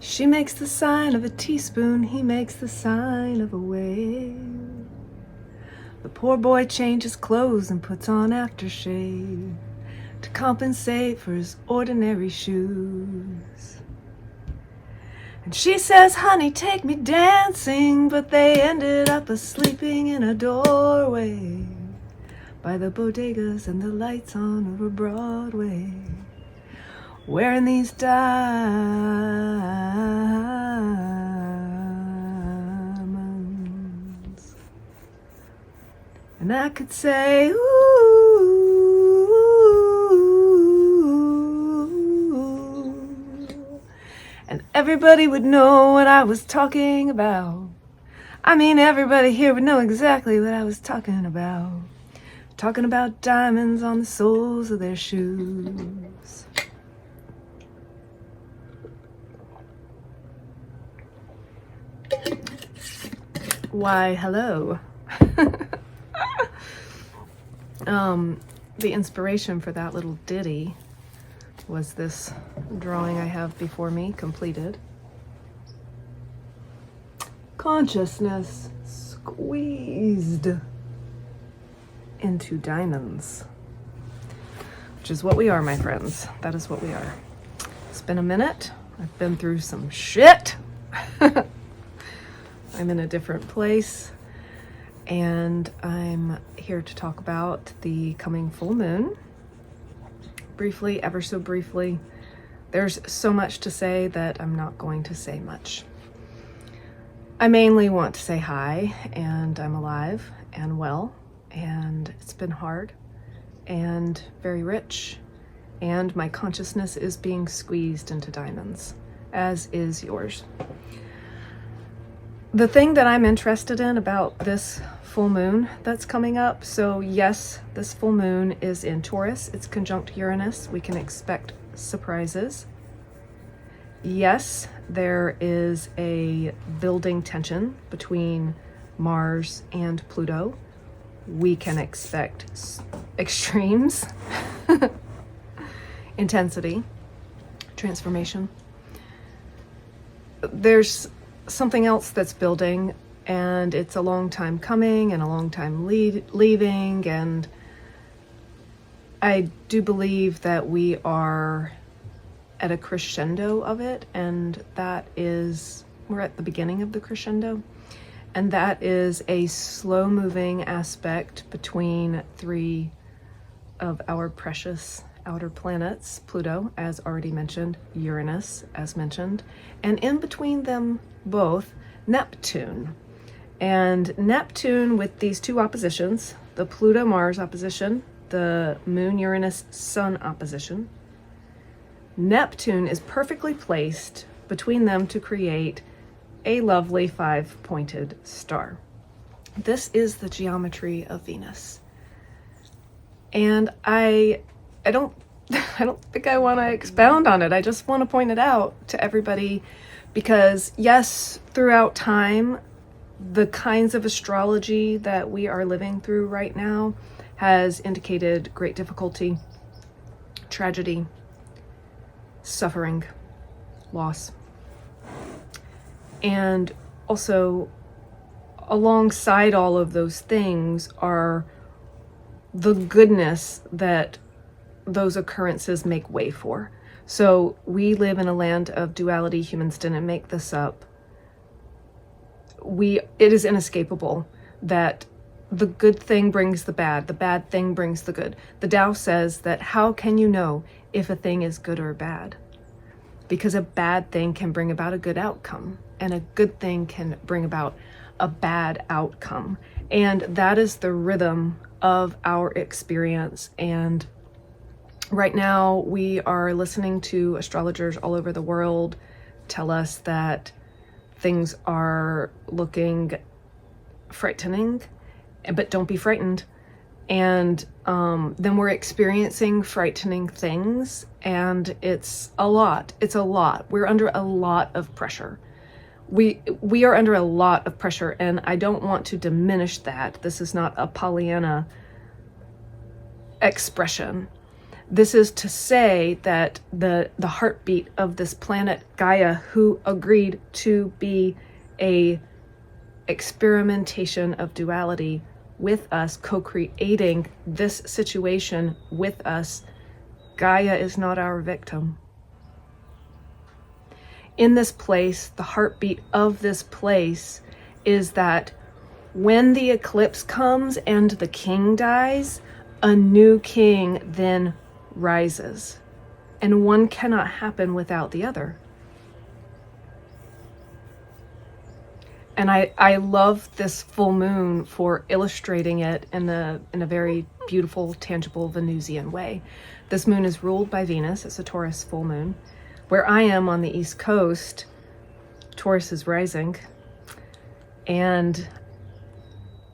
She makes the sign of a teaspoon, he makes the sign of a wave. The poor boy changes clothes and puts on aftershave to compensate for his ordinary shoes. And she says, honey, take me dancing, but they ended up sleeping in a doorway by the bodegas and the lights on over Broadway, wearing these diamonds. And I could say, ooh, and everybody would know what I was talking about. I mean, everybody here would know exactly what I was talking about. Talking about diamonds on the soles of their shoes. Why, hello. The inspiration for that little ditty was this drawing I have before me, completed. Consciousness squeezed into diamonds, which is what we are, my friends. That is what we are. It's been a minute. I've been through some shit. I'm in a different place, and I'm here to talk about the coming full moon. Briefly, ever so briefly. There's so much to say that I'm not going to say much. I mainly want to say hi, and I'm alive and well, and it's been hard and very rich, and my consciousness is being squeezed into diamonds, as is yours. The thing that I'm interested in about this full moon that's coming up, so yes, this full moon is in Taurus. It's conjunct Uranus. We can expect surprises. Yes, there is a building tension between Mars and Pluto. We can expect extremes, intensity, transformation. There's something else that's building, and it's a long time coming and a long time leaving, and I do believe that we are at a crescendo of it, and that is, we're at the beginning of the crescendo, and that is a slow moving aspect between three of our precious outer planets: Pluto, as already mentioned, Uranus, as mentioned, and in between them both, Neptune. And Neptune, with these two oppositions, the Pluto-Mars opposition, the Moon-Uranus-Sun opposition, Neptune is perfectly placed between them to create a lovely 5-pointed star. This is the geometry of Venus. And I don't think I want to expound on it. I just want to point it out to everybody because, yes, throughout time, the kinds of astrology that we are living through right now has indicated great difficulty, tragedy, suffering, loss. And also, alongside all of those things are the goodness that those occurrences make way for. So we live in a land of duality. Humans didn't make this up. It is inescapable that the good thing brings the bad thing brings the good. The Tao says that how can you know if a thing is good or bad? Because a bad thing can bring about a good outcome, and a good thing can bring about a bad outcome. And that is the rhythm of our experience. And right now we are listening to astrologers all over the world tell us that things are looking frightening, but don't be frightened. And then we're experiencing frightening things, and it's a lot. We're under a lot of pressure. We are under a lot of pressure, and I don't want to diminish that. This is not a Pollyanna expression. This is to say that the heartbeat of this planet Gaia, who agreed to be a experimentation of duality with us, co-creating this situation with us, Gaia is not our victim. In this place, the heartbeat of this place is that when the eclipse comes and the king dies, a new king then rises. And one cannot happen without the other. And I love this full moon for illustrating it in a very beautiful, tangible Venusian way. This moon is ruled by Venus. It's a Taurus full moon. Where I am on the East Coast, Taurus is rising. And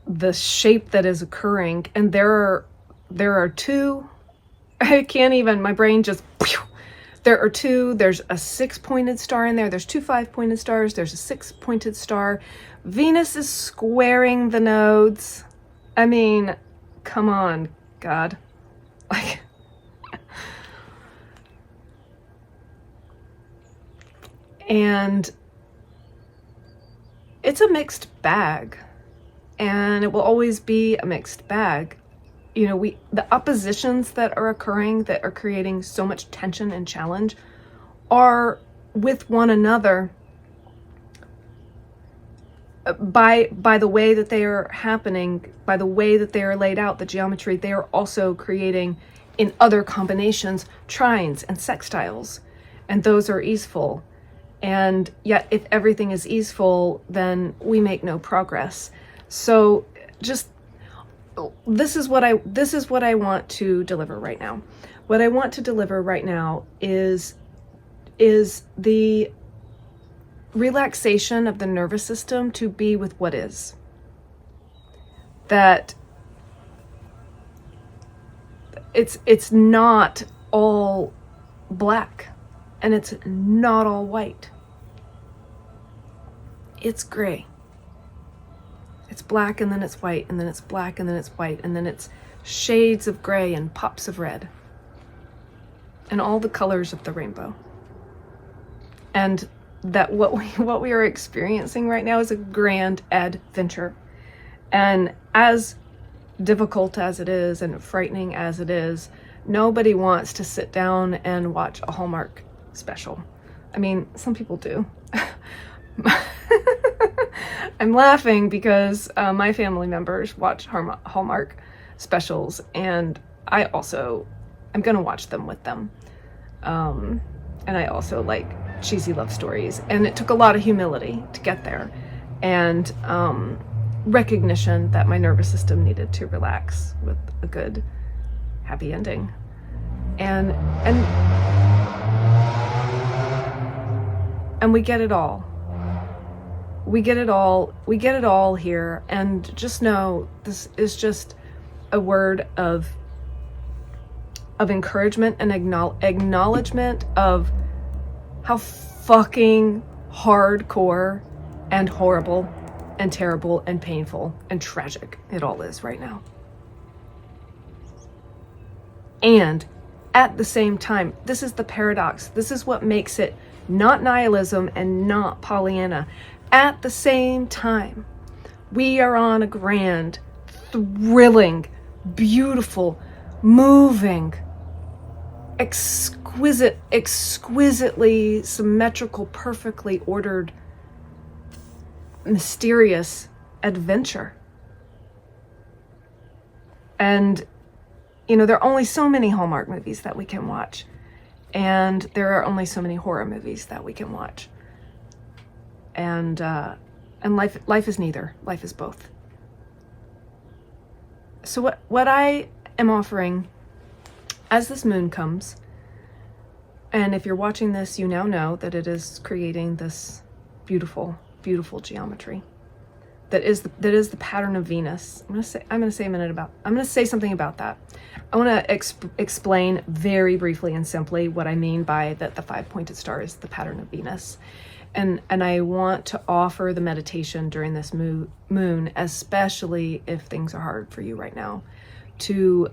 the shape that is occurring, and there are two, I can't even, my brain just, there are two, there's a 6-pointed star in there's two 5-pointed stars, there's a 6-pointed star. Venus is squaring the nodes. I mean, come on, God. Like, and it's a mixed bag, and it will always be a mixed bag. You know, the oppositions that are occurring, that are creating so much tension and challenge, are with one another by the way that they are happening, by the way that they are laid out, the geometry. They are also creating, in other combinations, trines and sextiles, and those are easeful. And yet, if everything is easeful, then we make no progress. So just, this is what I want to deliver right now. What I want to deliver right now is the relaxation of the nervous system to be with what is. That it's not all black, and it's not all white. It's gray. It's black, and then it's white, and then it's black, and then it's white, and then it's shades of gray and pops of red. And all the colors of the rainbow. And that what we are experiencing right now is a grand adventure. And as difficult as it is and frightening as it is, nobody wants to sit down and watch a Hallmark special. I mean, some people do. I'm laughing because my family members watch Hallmark specials, and I'm going to watch them with them. And I also like cheesy love stories, and it took a lot of humility to get there, and recognition that my nervous system needed to relax with a good, happy ending. And we get it all. We get it all here, and just know this is just a word of encouragement and acknowledgement of how fucking hardcore and horrible and terrible and painful and tragic it all is right now. And at the same time, this is the paradox. This is what makes it not nihilism and not Pollyanna. At the same time, we are on a grand, thrilling, beautiful, moving, exquisitely symmetrical, perfectly ordered, mysterious adventure. And, you know, there are only so many Hallmark movies that we can watch. And there are only so many horror movies that we can watch. And life is neither. Life is both. So what I am offering as this moon comes, and if you're watching this, you now know that it is creating this beautiful, beautiful geometry that is the pattern of Venus. I'm going to say something about that. I want to explain very briefly and simply what I mean by that the 5-pointed star is the pattern of Venus. And I want to offer the meditation during this moon, especially if things are hard for you right now, to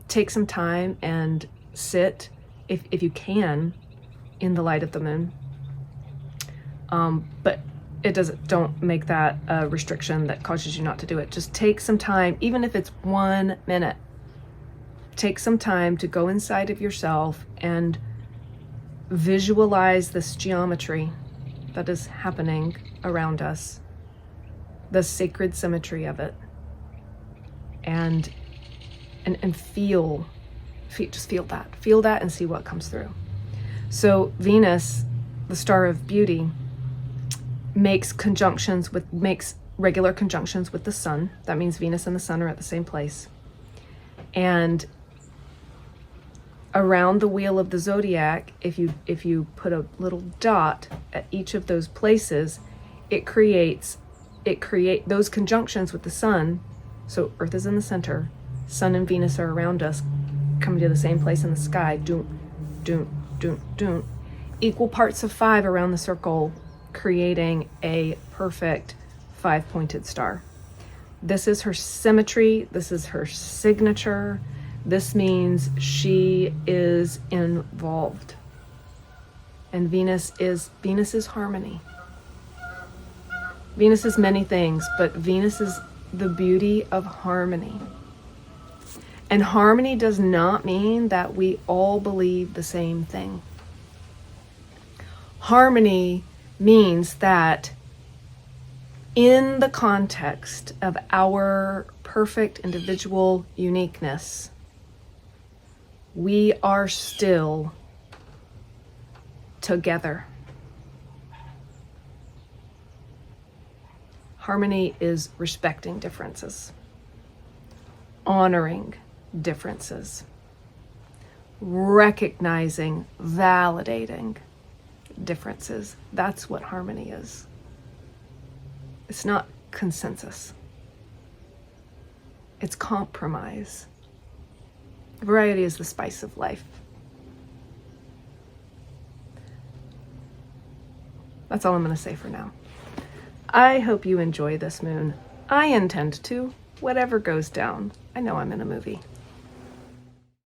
take some time and sit, if you can, in the light of the moon. But don't make that a restriction that causes you not to do it. Just take some time, even if it's 1 minute, take some time to go inside of yourself and visualize this geometry that is happening around us, the sacred symmetry of it, and just feel that and see what comes through. So Venus, the star of beauty, makes regular conjunctions with the sun. That means Venus and the sun are at the same place. And around the wheel of the zodiac, if you put a little dot at each of those places, it creates those conjunctions with the sun. So Earth is in the center, Sun and Venus are around us, coming to the same place in the sky. Doom, doom, doom, doom. Equal parts of 5 around the circle, creating a perfect 5-pointed star. This is her symmetry. This is her signature. This means she is involved. And Venus is harmony. Venus is many things, but Venus is the beauty of harmony. And harmony does not mean that we all believe the same thing. Harmony means that in the context of our perfect individual uniqueness, we are still together. Harmony is respecting differences, honoring differences, recognizing, validating differences. That's what harmony is. It's not consensus. It's compromise. Variety is the spice of life. That's all I'm going to say for now. I hope you enjoy this moon. I intend to, whatever goes down. I know I'm in a movie.